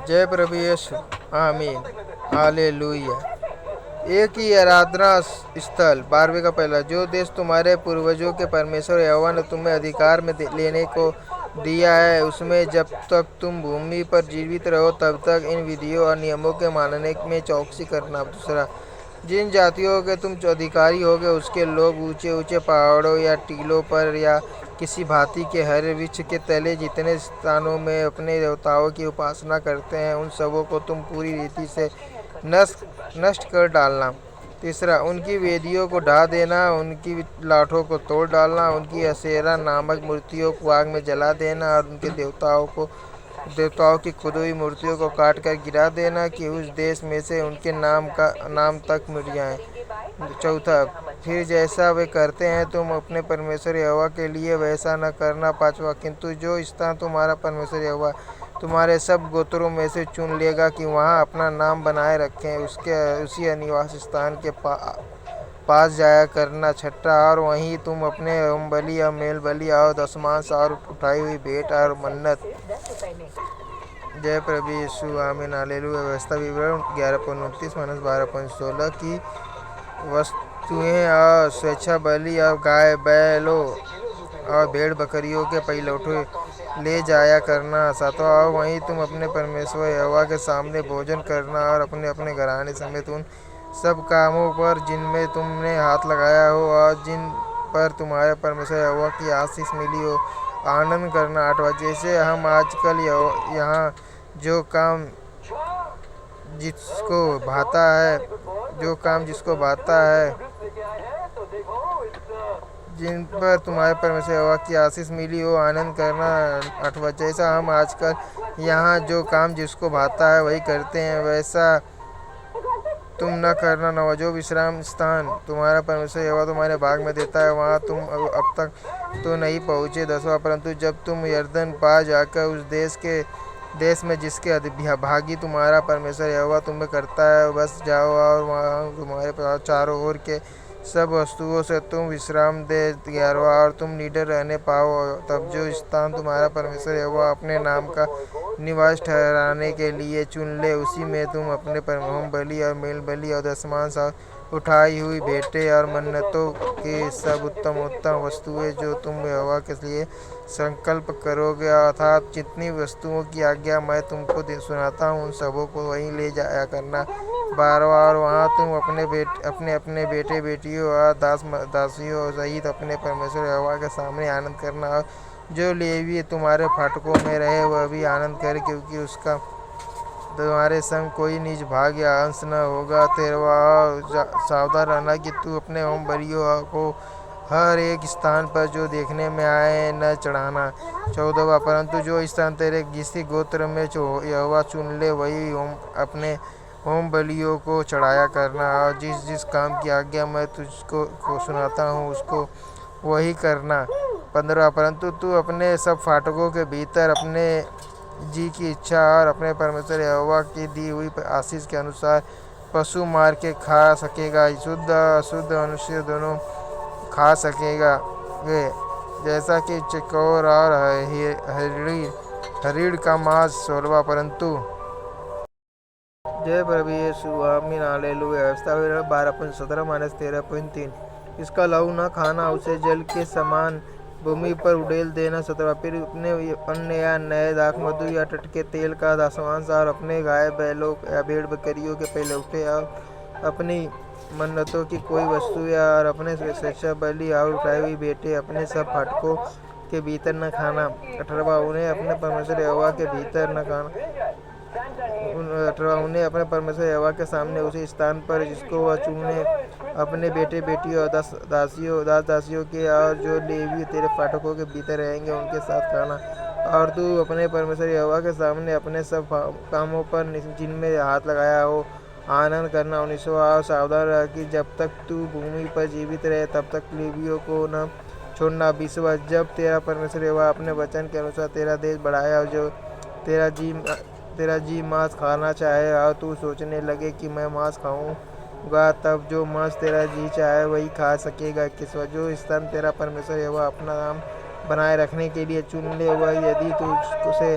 जय प्रभु यीशु। आमीन। हालेलुया। एक ही आराधना स्थल 12वें का पहला। जो देश तुम्हारे पूर्वजों के परमेश्वर यहोवा ने तुम्हें अधिकार में लेने को दिया है, उसमें जब तक तुम भूमि पर जीवित रहो तब तक इन विधियों और नियमों के मानने में चौकसी करना। दूसरा, जिन जातियों के तुम अधिकारी होगे उसके लोग ऊंचे ऊंचे पहाड़ों या टीलों पर या किसी भांति के हरे वृक्ष के तले जितने स्थानों में अपने देवताओं की उपासना करते हैं, उन सबों को तुम पूरी रीति से नष्ट कर डालना। तीसरा, उनकी वेदियों को ढा देना, उनकी लाठों को तोड़ डालना, उनकी असेरा नामक मूर्तियों को आग में जला देना और उनके देवताओं की खुदी हुई मूर्तियों को काट कर गिरा देना कि उस देश में से उनके नाम तक मिट जाए। चौथा, फिर जैसा वे करते हैं तुम अपने परमेश्वर यहोवा के लिए वैसा न करना। पांचवा, किंतु जो स्थान तुम्हारा परमेश्वर यहोवा तुम्हारे सब गोत्रों में से चुन लेगा कि वहाँ अपना नाम बनाए रखें, उसी निवास स्थान के पास जाया करना। छठा, और वहीं तुम अपने होम बलि और मेल बलि और दशमांश और उठाई हुई भेंट और मन्नत। जय प्रभु यीशु। आमीन। हालेलुया। व्यवस्था विवरण 11:29-12:16 की वस्तुएं और स्वेच्छा बलि और गाय बैलों और भेड़ बकरियों के पहिलौठे ले जाया करना। सातवां, और वहीं तुम अपने परमेश्वर यहोवा के सामने भोजन करना और अपने अपने घराने समेत उन सब कामों पर जिनमें तुमने हाथ लगाया हो और जिन पर तुम्हारे परमेश्वर यहोवा की आशीष मिली हो, आनंद करना। आठवां, जैसे हम आजकल यहाँ जो काम जिसको भाता है जिन पर तुम्हारे परमेश्वर यहोवा की आशीष मिली हो, आनंद करना। आठवां, जैसा हम आजकल यहाँ जो काम जिसको भाता है वही करते हैं, वैसा तुम न करना। नौवां, जो विश्राम स्थान तुम्हारा परमेश्वर यहोवा तुम्हारे भाग में देता है, वहाँ तुम अब तक तो नहीं पहुँचे। 10वां, परंतु जब तुम यरदन पार जाकर उस देश में जिसके भागी तुम्हारा परमेश्वर यहोवा तुम्हें करता है बस जाओ और वहाँ तुम्हारे चारों ओर के सब वस्तुओं से तुम विश्राम दे। 11वां, और तुम निडर रहने पाओ, तब जो स्थान तुम्हारा परमेश्वर यहोवा अपने नाम का निवास ठहराने के लिए चुन ले, उसी में तुम अपने होम बलि और मेल बलि और दशमांश और उठाई हुई भेंटें और मन्नतों की सब उत्तम उत्तम वस्तुएं जो तुम यहोवा के लिए संकल्प करोगे, अर्थात जितनी वस्तुओं की आज्ञा मैं तुमको सुनाता हूँ, उन सबों को वहीं ले जाया करना। 12वां, और वहाँ तुम अपने अपने बेटे बेटियों और दासियों सहित अपने परमेश्वर यहोवा के सामने आनंद करना। और जो लेवी तुम्हारे फाटकों में रहे वह भी आनंद करे, क्योंकि उसका तुम्हारे संग कोई निज भाग या अंश न होगा। 13वां, सावधान रहना कि तू अपने होम बलियों को हर एक स्थान पर जो देखने में आए न चढ़ाना। 14वां, परंतु जो स्थान तेरे किसी गोत्र में यहोवा चुन ले वही अपने होम बलियों को चढ़ाया करना, और जिस जिस काम की आज्ञा मैं तुझको सुनाता हूँ उसको वही करना। 15वां, परंतु तू अपने सब फाटकों के भीतर अपने जी की इच्छा और अपने परमेश्वर यहोवा की दी हुई आशीष के अनुसार पशु मार के खा सकेगा। शुद्ध अशुद्ध मनुष्य दोनों खा सकेगा वे, जैसा कि चकोर और हरीड़ का मांस। 16वां, परंतु जय प्रभु यीशु। आमीन। हालेलुया। व्यवस्था 12:17-13:3 इसका लहू न खाना, उसे जल के समान भूमि पर उड़ेल देना। 17वां, फिर अपने अन्न या नए दाखमधु या टटके तेल का दशमांश और अपने गाय बैलों या भेड़ बकरियों के पहिलौठे और अपनी मन्नतों की कोई वस्तु या और अपने स्वेच्छा बलि और उठाई हुई भेंटें अपने सब फाटकों के भीतर न खाना। 18वां, उन्हें अपने परमेश्वर यहोवा के भीतर न खाना। 18वां, उन्हें अपने परमेश्वर यहोवा के सामने उसी स्थान पर जिसको वह चुने अपने बेटे बेटियों और दास दासियों के और जो लेवी तेरे फाटकों के भीतर रहेंगे उनके साथ खाना। और तू अपने परमेश्वर यहोवा के सामने अपने सब कामों पर जिनमें हाथ लगाया हो आनंद करना। 19वां, और सावधान रह कि जब तक तू भूमि पर जीवित रहे तब तक लेवियों को न छोड़ना। 20वां, जब तेरा परमेश्वर यहोवा अपने वचन के अनुसार तेरा देश बढ़ाया और जो तेरा जी मांस खाना चाहे और तू सोचने लगे कि मैं मांस खाऊंगा, तब जो मांस तेरा जी चाहे वही खा सकेगा। 21वां, जो स्थान तेरा परमेश्वर यहोवा अपना नाम बनाए रखने के लिए चुन ले, वह यदि तुझसे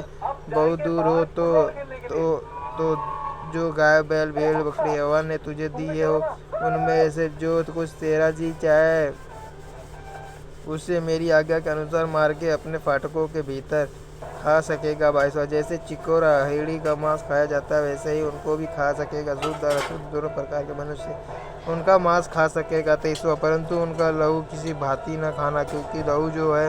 बहुत दूर हो तो तो जो गाय बैल भेड़ बकरी यहोवा ने तुझे दी हो उनमें से जो कुछ तेरा जी चाहे उसे मेरी आज्ञा के अनुसार मार के अपने फाटकों के भीतर खा सकेगा। 22वां जैसे चिकोरा हेड़ी का मांस खाया जाता है वैसे ही उनको भी खा सकेगा। शुद्ध और अशुद्ध दोनों प्रकार के मनुष्य उनका मांस खा सकेगा। 23वां परंतु उनका लहू किसी भांति न खाना, क्योंकि लहू जो है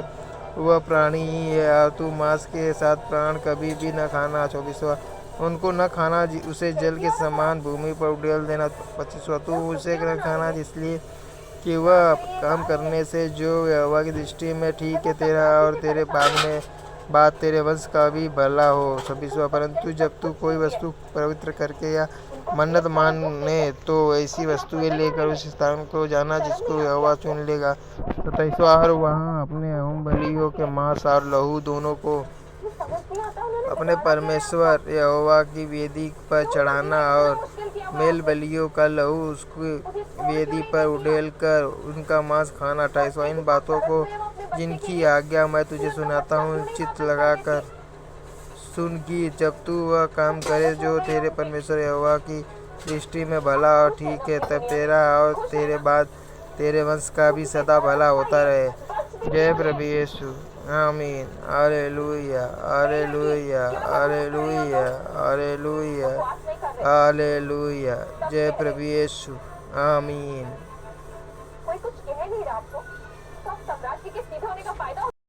वह प्राणी ही है और तू मांस के साथ प्राण कभी भी न खाना। 24वां उनको न खाना, उसे जल के समान भूमि पर उड़ेल देना। 25वां तू उसे न खाना इसलिए कि वह काम करने से जो यहोवा की दृष्टि में ठीक है तेरा और तेरे बाद तेरे वंश का भी भला हो। 26वां परंतु जब तू कोई वस्तु पवित्र करके या मन्नत माने तो ऐसी वस्तुएं लेकर उस स्थान को जाना जिसको यहोवा चुन लेगा। 27वां और वहाँ अपने होम बलियों के मांस और लहू दोनों को अपने परमेश्वर यहोवा की वेदी पर चढ़ाना और मेल बलियों का लहू उसकी वेदी पर उड़ेल कर उनका मांस खाना। 28वां इन बातों को जिनकी आज्ञा मैं तुझे सुनाता हूँ चित्त लगाकर सुन कि जब तू वह काम करे जो तेरे परमेश्वर यहोवा की दृष्टि में भला और ठीक है, तब तेरा और तेरे बाद तेरे वंश का भी सदा भला होता रहे। जय प्रभु यीशु। आमीन। Hallelujah hallelujah hallelujah hallelujah hallelujah. जय प्रभु यीशु। आमीन। कोई कुछ कह नहीं रहा आपको, सब साम्राज्य के सीधे होने का फायदा